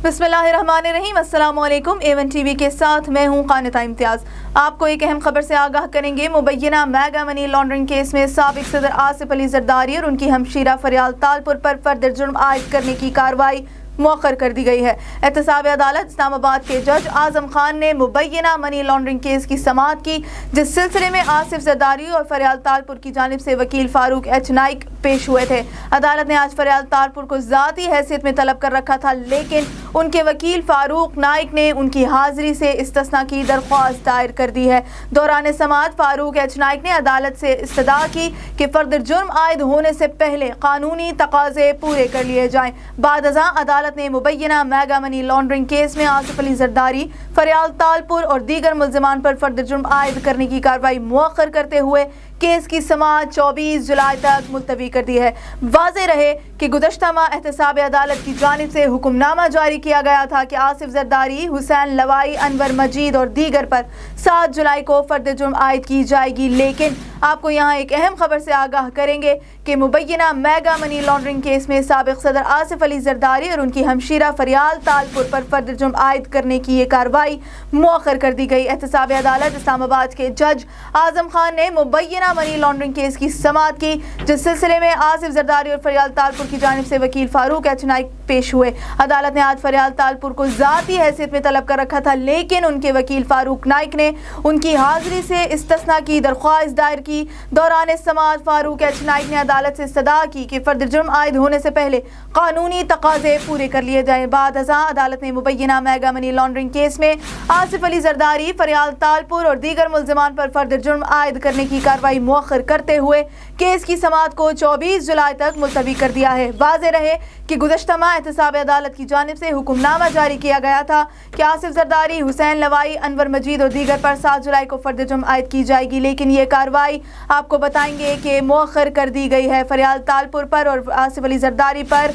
बिस्मिल्लाहिर्रहमानिर्रहीम। अस्सलाम वालेकुम। A1 TV के साथ मैं हूँ कानिता इम्तियाज़। आपको एक अहम खबर से आगाह करेंगे। मुबैना मेगा मनी लॉन्ड्रिंग केस में साबिक सदर आसिफ अली जरदारी और उनकी हमशीरा फरियाल तालपुर पर फर्दर जुर्म आयद करने की कार्रवाई मौखर कर दी गई है। एहतसाब अदालत इस्लामाबाद के जज आजम खान ने मुबैना मनी लॉन्ड्रिंग केस की समाअत की, जिस सिलसिले में आसिफ जरदारी और फरियाल तालपुर की जानिब से वकील फारूक एच नाइक पेश हुए थे। अदालत ने आज फरियाल तालपुर को ज़ाती हैसियत में तलब कर रखा था, लेकिन उनके वकील फारूक नाइक ने उनकी हाजिरी से इस्तिस्ना की दरख्वास्त दायर कर दी है। दौरान समाअत फारूक एच नाइक ने अदालत से इस्तदा की कि फर्दर जुर्म आयद होने से पहले कानूनी तकाजे पूरे कर लिए जाएं। बाद अज़ां अदालत ने मुबैना मेगा मनी लॉन्ड्रिंग केस में आसिफ अली जरदारी, फरियाल तालपुर और दीगर मुल्ज़िमान पर फर्दर जुर्म आयद करने की कार्रवाई मुअख्खर करते हुए केस की समाअत 24 जुलाई तक मुलतवी कर दी है। वाज़ेह रहे कि गुज़श्ता माह एहतसाब अदालत की जानिब से हुक्मनामा जारी किया गया था कि आसिफ जरदारी, हुसैन लवाई, अनवर मजीद और दीगर पर 7 जुलाई को फर्दर जुर्म आयद की जाएगी। लेकिन आपको यहाँ एक अहम खबर से आगाह करेंगे कि मुबैना मेगा मनी लॉन्ड्रिंग केस में साबिक सदर आसिफ अली जरदारी और उनकी हमशीरा फरियाल तालपुर पर फर्दर जुर्म आयद करने की ये कार्रवाई मौखर कर दी गई। एहतसाब अदालत इस्लामाबाद के जज आजम खान ने मुबैना मनी लॉन्ड्रिंग केस की समाअत की, जिस सिलसिले में आसिफ जरदारी और फरियाल तालपुर की जानिब से वकील फारूक एच नाइक पेश हुए। अदालत ने आज फरियाल तालपुर को ज़ाती हैसियत में तलब कर रखा था, लेकिन उनके वकील फारूक नाइक ने उनकी हाजिरी से इस्तिस्ना की दरख्वास्त दायर की। दौरान समाअत फारूक एच नाइक ने अदालत से इस्तदा की कि फर्दर जुर्म आयद होने से पहले कानूनी तकाजे पूरे कर लिए जाएं। बाद अज़ां अदालत ने मुबैना मेगा मनी लॉन्ड्रिंग केस में आसिफ अली जरदारी, फरियाल तालपुर और दीगर मुल्ज़िमान पर फर्दर जुर्म आयद करने की कार्रवाई मुअख्खर करते हुए केस की समाअत को 24 जुलाई तक मुलतवी कर दिया है। वाज़ेह रहे कि गुज़श्ता माह एहतसाब अदालत की जानिब से हुक्मनामा जारी किया गया था कि आसिफ जरदारी, हुसैन लवाई, अनवर मजीद और दीगर पर 7 जुलाई को फर्दर जुर्म आयद की जाएगी, लेकिन ये कार्रवाई आपको बताएंगे कि मुअख्खर कर दी गई है। फरियाल तालपुर पर और आसिफ अली जरदारी पर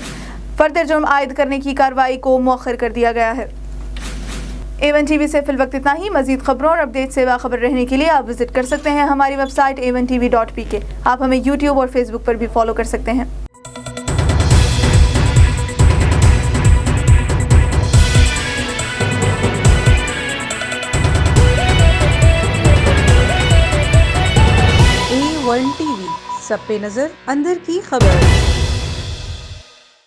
फर्दर जुर्म आयद करने की कार्रवाई को मुअख्खर कर दिया गया है। A1 TV से फिल वक्त इतना ही। मजीद खबरों और अपडेट से बाखबर रहने के लिए आप विजिट कर सकते हैं हमारी वेबसाइट a1tv.pk। आप हमें YouTube और Facebook पर भी फॉलो कर सकते हैं। A1 TV, सब पे नजर, अंदर की खबर।